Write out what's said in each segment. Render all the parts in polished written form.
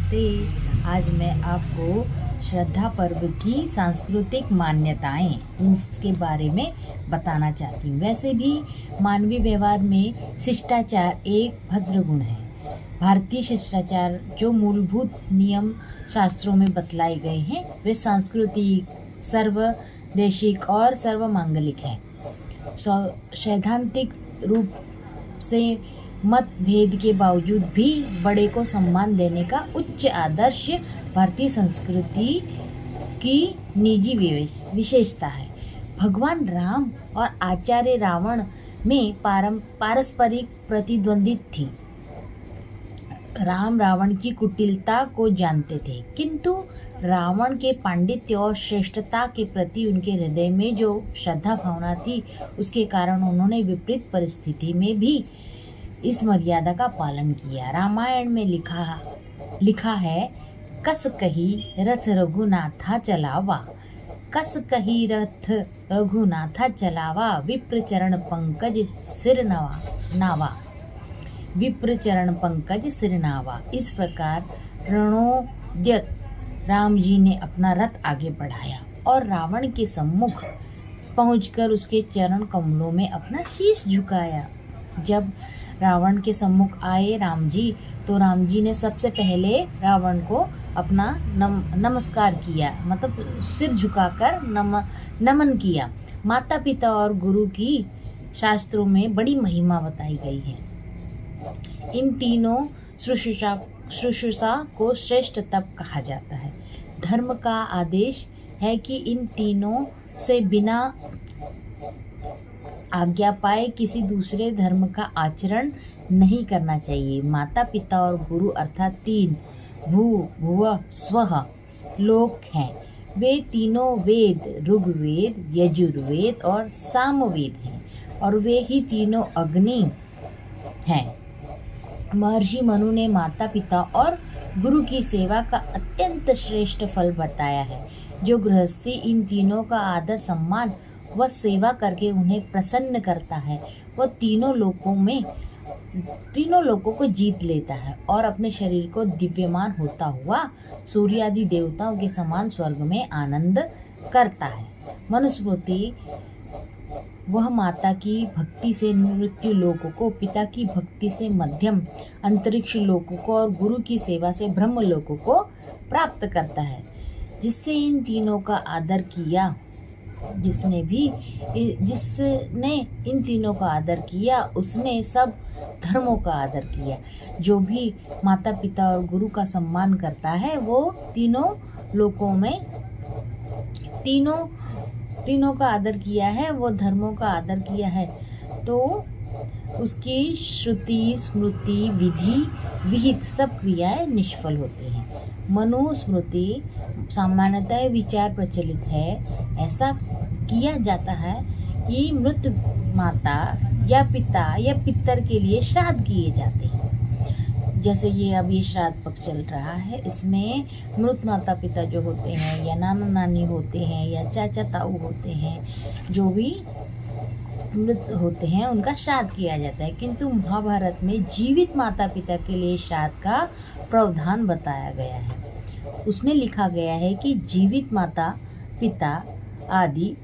नमस्ते। आज मैं आपको श्रद्धा पर्व की सांस्कृतिक मान्यताएं इनके बारे में बताना चाहती हूँ। वैसे भी मानवीय व्यवहार में शिष्टाचार एक भद्र गुण है। भारतीय शिष्टाचार जो मूलभूत नियम शास्त्रों में बतलाए गए हैं वे सांस्कृतिक, सर्वदेशिक और सर्वमांगलिक हैं। सैद्धांतिक रूप से मतभेद के बावजूद भी बड़े को सम्मान देने का उच्च आदर्श भारतीय संस्कृति की निजी विशेषता है। भगवान राम और आचार्य रावण में पारस्परिक प्रतिद्वंदी थी। राम रावण की कुटिलता को जानते थे, किंतु रावण के पांडित्य और श्रेष्ठता के प्रति उनके हृदय में जो श्रद्धा भावना थी, उसके कारण उन्होंने विपरीत परिस्थिति में भी इस मर्यादा का पालन किया। रामायण में लिखा है, कस कही रथ रघुनाथा चलावा, कस कही रथ रघुनाथा चलावा, विप्र चरण पंकज सिर नावा, विप्र चरण पंकज सिर नावा। इस प्रकार रणोद्यत राम जी ने अपना रथ आगे बढ़ाया और रावण के सम्मुख पहुंचकर उसके चरण कमलों में अपना शीश झुकाया। जब रावण के सम्मुख आए राम जी, तो राम जी ने सबसे पहले रावण को अपना नमस्कार किया, मतलब सिर झुकाकर नमन किया। माता पिता और गुरु की शास्त्रों में बड़ी महिमा बताई गई है। इन तीनों शुश्रूषा को श्रेष्ठ तप कहा जाता है। धर्म का आदेश है कि इन तीनों से बिना आज्ञा पाए किसी दूसरे धर्म का आचरण नहीं करना चाहिए। माता पिता और गुरु अर्थात तीन भुव स्वः लोक हैं। वे तीनों वेद, ऋग्वेद, यजुर्वेद और सामवेद हैं, और वे ही तीनों अग्नि हैं। महर्षि मनु ने माता पिता और गुरु की सेवा का अत्यंत श्रेष्ठ फल बताया है। जो गृहस्थी इन तीनों का आदर सम्मान व सेवा करके उन्हें प्रसन्न करता है, वह तीनों लोकों को जीत लेता है और अपने शरीर को दिव्यमान होता हुआ सूर्य आदि देवताओं के समान स्वर्ग में आनंद करता है। मनुस्मृति वह माता की भक्ति से मृत्यु लोकों को, पिता की भक्ति से मध्यम अंतरिक्ष लोकों को और गुरु की सेवा से ब्रह्म लोकों को प्राप्त करता है। जिसने इन तीनों का आदर किया उसने सब धर्मों का आदर किया। जो भी माता पिता और गुरु का सम्मान करता है वो तीनों का आदर किया है, वो धर्मों का आदर किया है, तो उसकी श्रुति स्मृति विधि विहित सब क्रियाएं निष्फल होती हैं। मनुस्मृति सामान्यतः विचार प्रचलित है, ऐसा किया जाता है कि मृत माता या पिता या पितर के लिए श्राद्ध किए जाते हैं। जैसे ये अभी श्राद्ध पक्ष चल रहा है, इसमें मृत माता पिता जो होते हैं या नाना नानी होते हैं या चाचा ताऊ होते हैं, जो भी मृत होते हैं उनका श्राद्ध किया जाता है। किंतु महाभारत में जीवित माता पिता के लिए श्राद्ध का प्रावधान बताया गया है। उसमें लिखा गया है कि जीवित माता पिता आदि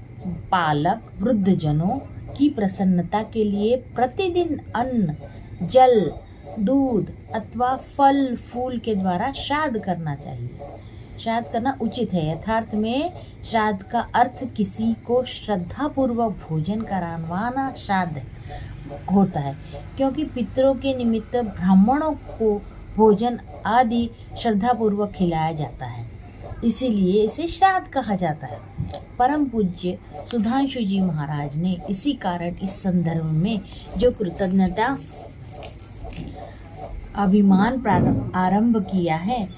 पालक वृद्धजनों की प्रसन्नता के लिए प्रतिदिन अन्न, जल, दूध अथवा फल फूल के द्वारा श्राद्ध करना चाहिए। श्राद्ध करना उचित है। यथार्थ में श्राद्ध का अर्थ किसी को श्रद्धापूर्वक भोजन कराना श्राद्ध होता है, क्योंकि पितरों के निमित्त ब्राह्मणों को भोजन आदि श्रद्धापूर्वक खिलाया जाता है, इसीलिए इसे श्राद्ध कहा जाता है। परम पूज्य सुधांशु जी महाराज ने इसी कारण इस संदर्भ में जो कृतज्ञता अभिमान आरंभ किया है,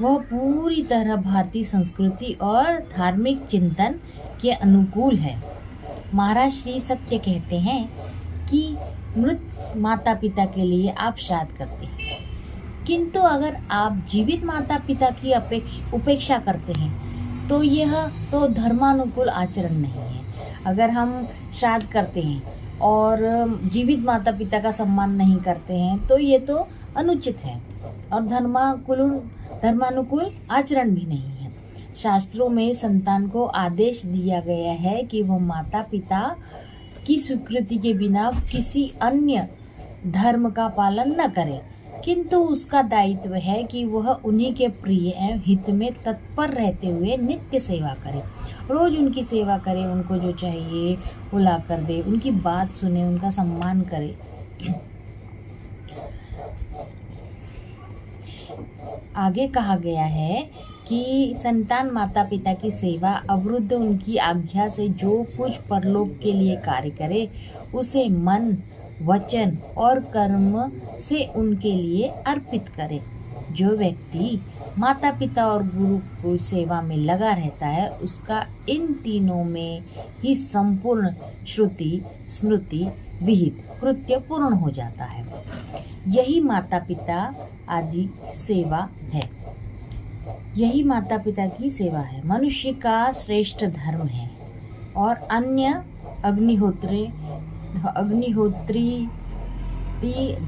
वह पूरी तरह भारतीय संस्कृति और धार्मिक चिंतन के अनुकूल है। महाराज श्री सत्य कहते हैं कि मृत माता पिता के लिए आप श्राद्ध करते हैं, किंतु अगर आप जीवित माता पिता की उपेक्षा करते हैं तो यह तो धर्मानुकूल आचरण नहीं है। अगर हम श्राद्ध करते हैं और जीवित माता पिता का सम्मान नहीं करते हैं तो ये तो अनुचित है। और धर्मानुकूल आचरण भी नहीं है। शास्त्रों में संतान को आदेश दिया गया है कि वह माता पिता की स्वीकृति के बिना किसी अन्य धर्म का पालन न करे, किंतु उसका दायित्व है कि वह उन्हीं के प्रिय एवं हित में तत्पर रहते हुए नित्य सेवा करे, रोज उनकी सेवा करे, उनको जो चाहिए वो ला कर दे, उनकी बात सुने, उनका सम्मान करे। आगे कहा गया है कि संतान माता पिता की सेवा अवरुद्ध उनकी आज्ञा से जो कुछ परलोक के लिए कार्य करे उसे मन, वचन और कर्म से उनके लिए अर्पित करे। जो व्यक्ति माता पिता और गुरु की सेवा में लगा रहता है उसका इन तीनों में ही संपूर्ण श्रुति स्मृति विहित कृत्य पूर्ण हो जाता है। यही माता पिता आदि सेवा है, यही माता पिता की सेवा है, मनुष्य का श्रेष्ठ धर्म है और अन्य अग्निहोत्री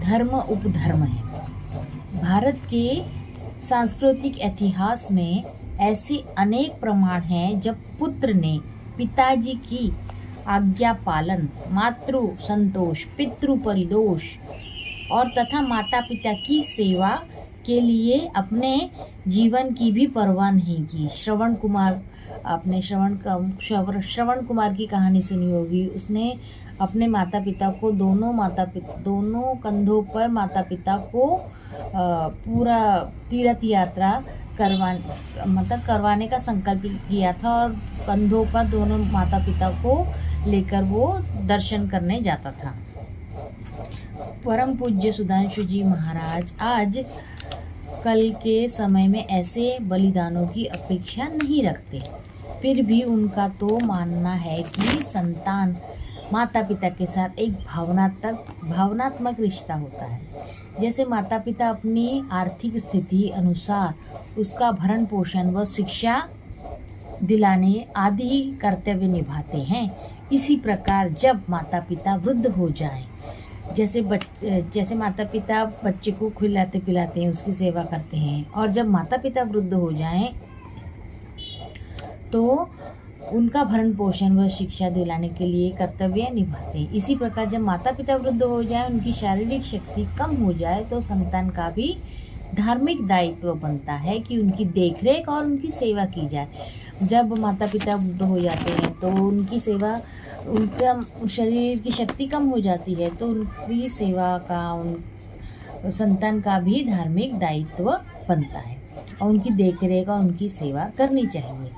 धर्म उपधर्म है। भारत के सांस्कृतिक इतिहास में ऐसे अनेक प्रमाण हैं जब पुत्र ने पिताजी की आज्ञा पालन, मातृ संतोष, पितृ परिदोष और तथा माता पिता की सेवा के लिए अपने जीवन की भी परवाह नहीं की। श्रवण कुमार, आपने श्रवण कुमार की कहानी सुनी होगी। उसने अपने माता पिता को दोनों कंधों पर माता पिता को पूरा तीर्थ यात्रा करवाने का संकल्प किया था और कंधों पर दोनों माता पिता को लेकर वो दर्शन करने जाता था। परम पूज्य सुधांशु जी महाराज आज कल के समय में ऐसे बलिदानों की अपेक्षा नहीं रखते, फिर भी उनका तो मानना है कि संतान माता पिता के साथ एक भावनात्मक रिश्ता होता है। जैसे माता पिता अपनी आर्थिक स्थिति अनुसार उसका भरण पोषण व शिक्षा दिलाने आदि कर्तव्य निभाते हैं, इसी प्रकार जब माता पिता वृद्ध हो जाएं, जैसे माता पिता बच्चे को खिलाते पिलाते हैं, उसकी सेवा करते हैं, और जब माता पिता वृद्ध हो जाएं तो उनका भरण पोषण व शिक्षा दिलाने के लिए कर्तव्य निभाते हैं। इसी प्रकार जब माता पिता वृद्ध हो जाए, उनकी शारीरिक शक्ति कम हो जाए तो संतान का भी धार्मिक दायित्व बनता है कि उनकी देखरेख और उनकी सेवा की जाए। जब माता पिता वृद्ध हो जाते हैं तो उनकी सेवा, उनका शरीर की शक्ति कम हो जाती है तो उनकी सेवा का संतान का भी धार्मिक दायित्व बनता है और उनकी देखरेख और उनकी सेवा करनी चाहिए।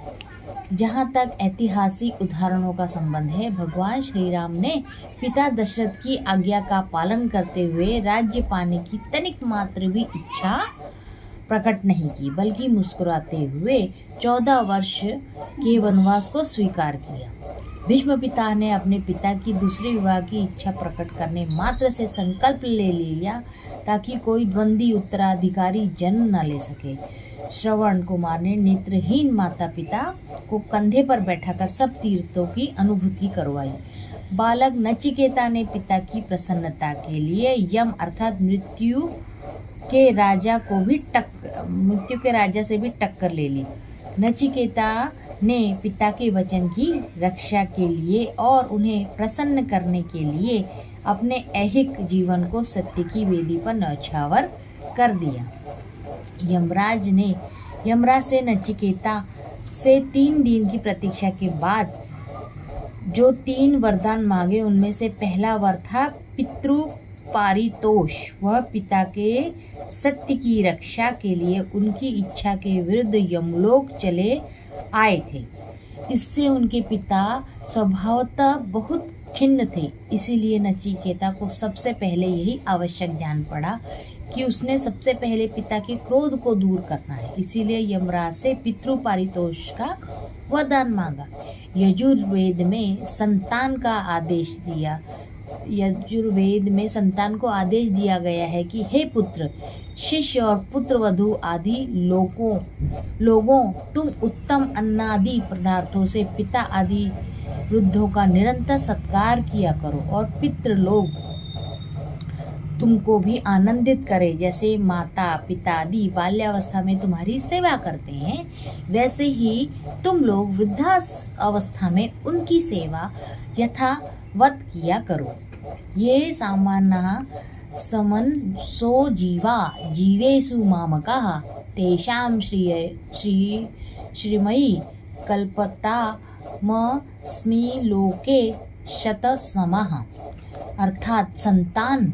जहाँ तक ऐतिहासिक उदाहरणों का संबंध है, भगवान श्री राम ने पिता दशरथ की आज्ञा का पालन करते हुए राज्य पाने की तनिक मात्र भी इच्छा प्रकट नहीं की, बल्कि मुस्कुराते हुए 14 वर्ष के वनवास को स्वीकार किया। भीष्म पिता ने अपने पिता की दूसरे विवाह की इच्छा प्रकट करने मात्र से संकल्प ले लिया ताकि कोई द्वंद्वी उत्तराधिकारी जन्म न ले सके। श्रवण कुमार ने नेत्रहीन माता पिता को कंधे पर बैठाकर सब तीर्थों की अनुभूति करवाई। बालक नचिकेता ने पिता की प्रसन्नता के लिए यम अर्थात मृत्यु के राजा से भी टक्कर ले ली। नचिकेता ने पिता के वचन की रक्षा के लिए और उन्हें प्रसन्न करने के लिए अपने ऐहिक जीवन को सत्य की वेदी पर न्यौछावर कर दिया। यमराज से नचिकेता से 3 दिन की प्रतीक्षा के बाद जो 3 वरदान मांगे, उनमें से पहला वर था पितृ पारितोष। वह पिता के सत्य की रक्षा के लिए उनकी इच्छा के विरुद्ध यमलोक चले आए थे। इससे उनके पिता स्वभावतः बहुत खिन्न थे, इसीलिए नचिकेता को सबसे पहले यही आवश्यक जान पड़ा कि उसने सबसे पहले पिता के क्रोध को दूर करना है। इसीलिए यमराज से पितृ पारितोष का वरदान मांगा। यजुर्वेद में संतान को आदेश दिया गया है कि हे पुत्र, शिष्य और पुत्रवधू आदि लोगों तुम उत्तम अन्नादि पदार्थों से पिता आदि वृद्धों का निरंतर सत्कार किया करो और पितृलोक तुमको भी आनंदित करे। जैसे माता पिता आदि बाल्यावस्था में तुम्हारी सेवा करते हैं, वैसे ही तुम लोग वृद्धावस्था में उनकी सेवा यथावत किया करो। ये सामान्य समन सो जीवा जीवेषु मामकाः तेषां श्रीमयी कल्पतामस्मि लोके शतसमः। अर्थात संतान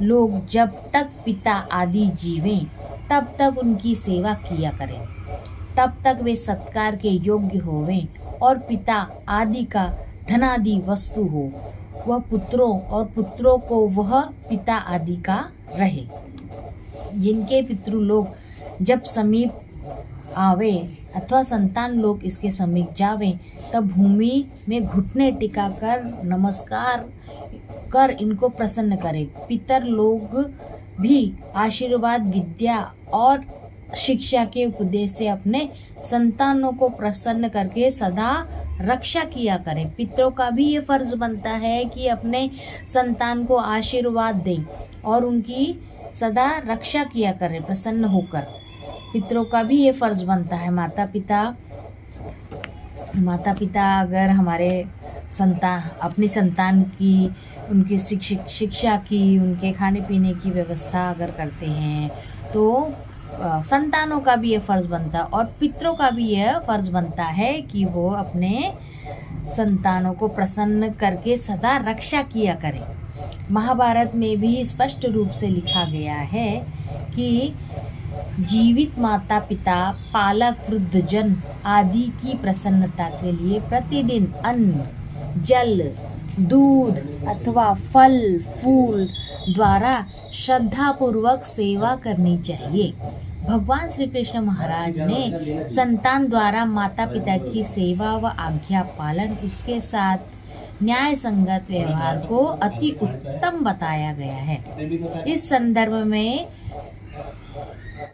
लोग जब तक पिता आदि जीवें तब तक उनकी सेवा किया करें, तब तक वे सत्कार के योग्य होवें और पिता आदि का धनादि वस्तु हो, वह पुत्रों और पुत्रों को वह पिता आदि का रहे। जिनके पितृलोक जब समीप आवे अथवा संतान लोग इसके समीप जावे, तब भूमि में घुटने टिका कर नमस्कार कर इनको प्रसन्न करे। पितर लोग भी आशीर्वाद, विद्या और शिक्षा के उपदेश से अपने संतानों को प्रसन्न करके सदा रक्षा किया करें। पितरों का भी ये फर्ज बनता है कि अपने संतान को आशीर्वाद दें और उनकी सदा रक्षा किया करें प्रसन्न होकर। पितरों का भी ये फर्ज बनता है। माता पिता अगर हमारे अपनी संतान की, उनकी शिक्षा की, उनके खाने पीने की व्यवस्था अगर करते हैं तो संतानों का भी ये फर्ज बनता है और पितरों का भी यह फर्ज बनता है कि वो अपने संतानों को प्रसन्न करके सदा रक्षा किया करें। महाभारत में भी स्पष्ट रूप से लिखा गया है कि जीवित माता पिता, पालक, वृद्धजन आदि की प्रसन्नता के लिए प्रतिदिन अन्न, जल, दूध अथवा फल फूल द्वारा श्रद्धापूर्वक सेवा करनी चाहिए। भगवान श्री कृष्ण महाराज ने संतान द्वारा माता पिता की सेवा व आज्ञा पालन, उसके साथ न्याय संगत व्यवहार को अति उत्तम बताया गया है। इस संदर्भ में